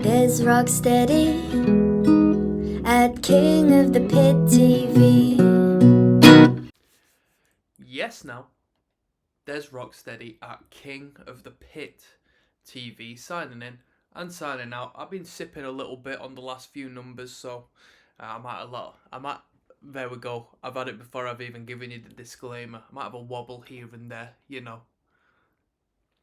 There's ROCKSTEADY at King of the Pit TV. Yes, now, there's ROCKSTEADY at King of the Pit TV signing in and signing out. I've been sipping a little bit on the last few numbers, so there we go. I've had it before I've even given you the disclaimer. I might have a wobble here and there,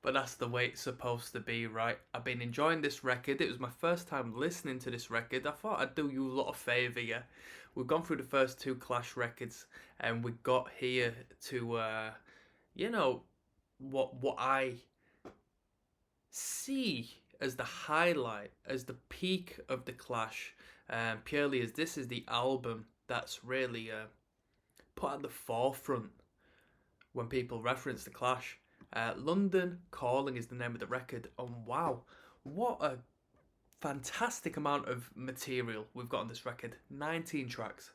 But that's the way it's supposed to be, right? I've been enjoying this record. It was my first time listening to this record. I thought I'd do you a lot of favour, yeah. We've gone through the first two Clash records, and we got here to, what I see as the highlight, as the peak of the Clash, purely as this is the album that's really put at the forefront when people reference the Clash. London Calling is the name of the record, and wow, what a fantastic amount of material we've got on this record. 19 tracks,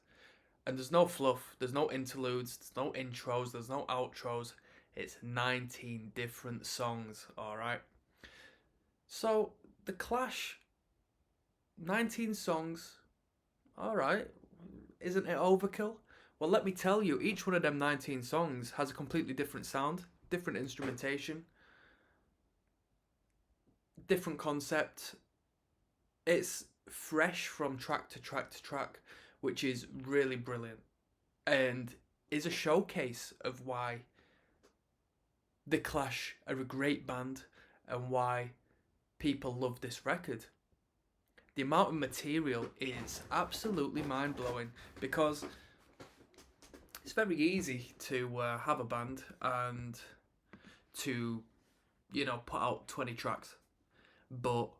and there's no fluff, there's no interludes, there's no intros, there's no outros. It's 19 different songs, alright? So, the Clash, 19 songs, alright, isn't it overkill? Well, let me tell you, each one of them 19 songs has a completely different sound, different instrumentation, different concept. It's fresh from track to track to track, which is really brilliant and is a showcase of why The Clash are a great band and why people love this record. The amount of material is absolutely mind-blowing, because it's very easy to have a band and to, put out 20 tracks. But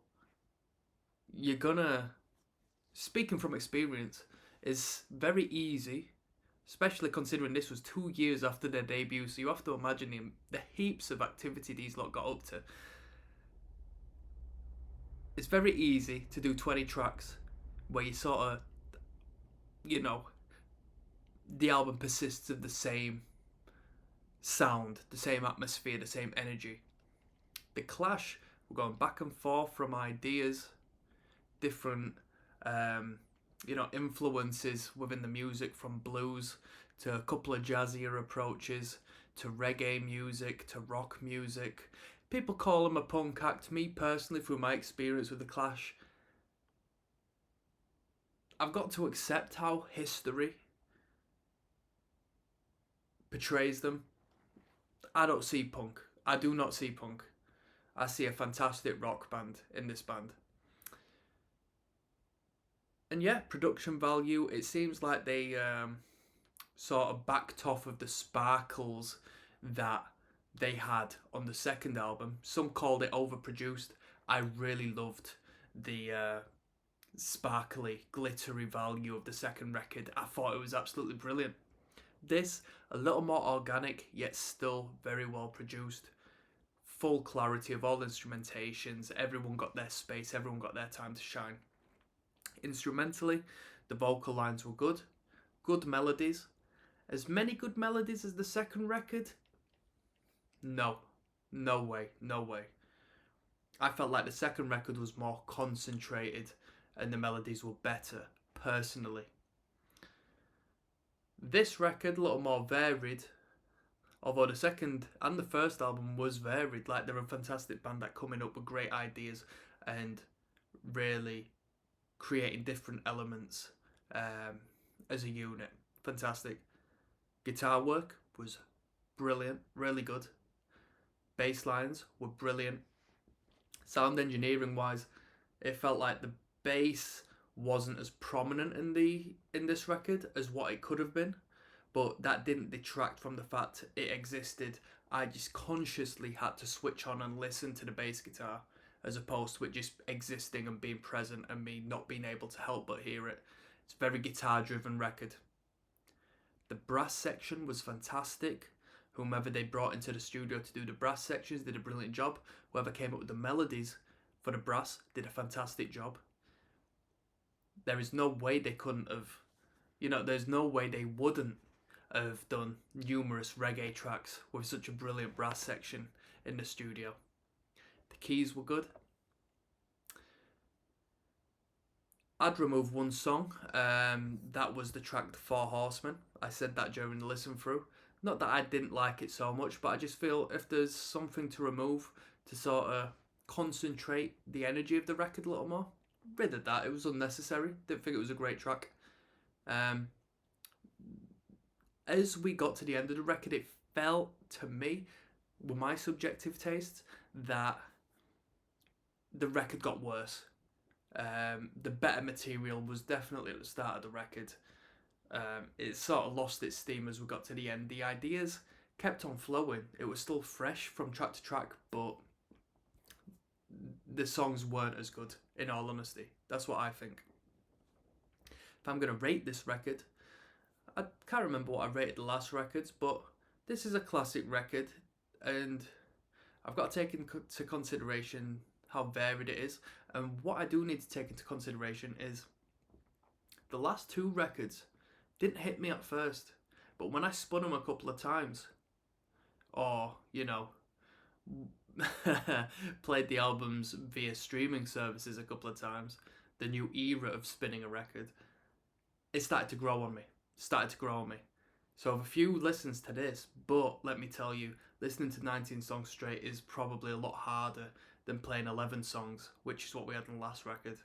you're gonna, speaking from experience, it's very easy, especially considering this was 2 years after their debut, so you have to imagine the heaps of activity these lot got up to. It's very easy to do 20 tracks where you sort of, the album persists of the same sound, the same atmosphere, the same energy. The Clash were going back and forth from ideas, different, influences within the music, from blues to a couple of jazzier approaches, to reggae music, to rock music. People call them a punk act. Me personally, through my experience with the Clash, I've got to accept how history portrays them. I don't see punk. I do not see punk. I see a fantastic rock band in this band. And yeah, production value, it seems like they sort of backed off of the sparkles that they had on the second album. Some called it overproduced. I really loved the sparkly, glittery value of the second record. I thought it was absolutely brilliant. This, a little more organic, yet still very well produced. Full clarity of all instrumentations. Everyone got their space, everyone got their time to shine. Instrumentally, the vocal lines were good. Good melodies. As many good melodies as the second record? No way. I felt like the second record was more concentrated and the melodies were better, personally. This record, a little more varied, although the second and the first album was varied. Like, they're a fantastic band that coming up with great ideas and really creating different elements as a unit. Fantastic. Guitar work was brilliant, really good. Bass lines were brilliant. Sound engineering wise, it felt like the bass wasn't as prominent in this record as what it could have been, but that didn't detract from the fact it existed. I just consciously had to switch on and listen to the bass guitar, as opposed to it just existing and being present and me not being able to help but hear it. It's a very guitar driven record. The brass section was fantastic. Whomever they brought into the studio to do the brass sections did a brilliant job. Whoever came up with the melodies for the brass did a fantastic job. There is no way they couldn't have, there's no way they wouldn't have done numerous reggae tracks with such a brilliant brass section in the studio. The keys were good. I'd remove one song. That was the track "The Four Horsemen." I said that during the listen through. Not that I didn't like it so much, but I just feel if there's something to remove to sort of concentrate the energy of the record a little more, rid of that. It was unnecessary. Didn't think it was a great track. As we got to the end of the record, it felt to me, with my subjective taste, that the record got worse. The better material was definitely at the start of the record. It sort of lost its steam as we got to the end. The ideas kept on flowing. It was still fresh from track to track, but the songs weren't as good, in all honesty. That's what I think. If I'm going to rate this record, I can't remember what I rated the last records, but this is a classic record, and I've got to take into consideration how varied it is. And what I do need to take into consideration is the last two records didn't hit me at first, but when I spun them a couple of times, or, played the albums via streaming services a couple of times, the new era of spinning a record, it started to grow on me. So I have a few listens to this, but let me tell you, listening to 19 songs straight is probably a lot harder than playing 11 songs, which is what we had on the last record.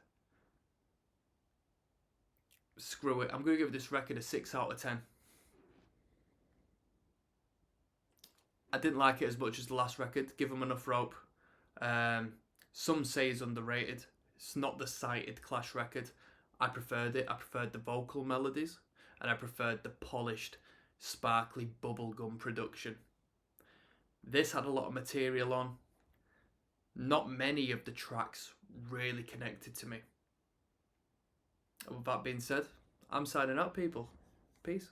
Screw it, I'm going to give this record a 6 out of 10. I didn't like it as much as the last record. Give them enough rope. Some say it's underrated. It's not the cited Clash record. I preferred it. I preferred the vocal melodies, and I preferred the polished, sparkly bubblegum production. This had a lot of material on. Not many of the tracks really connected to me. And with that being said, I'm signing out, people. Peace.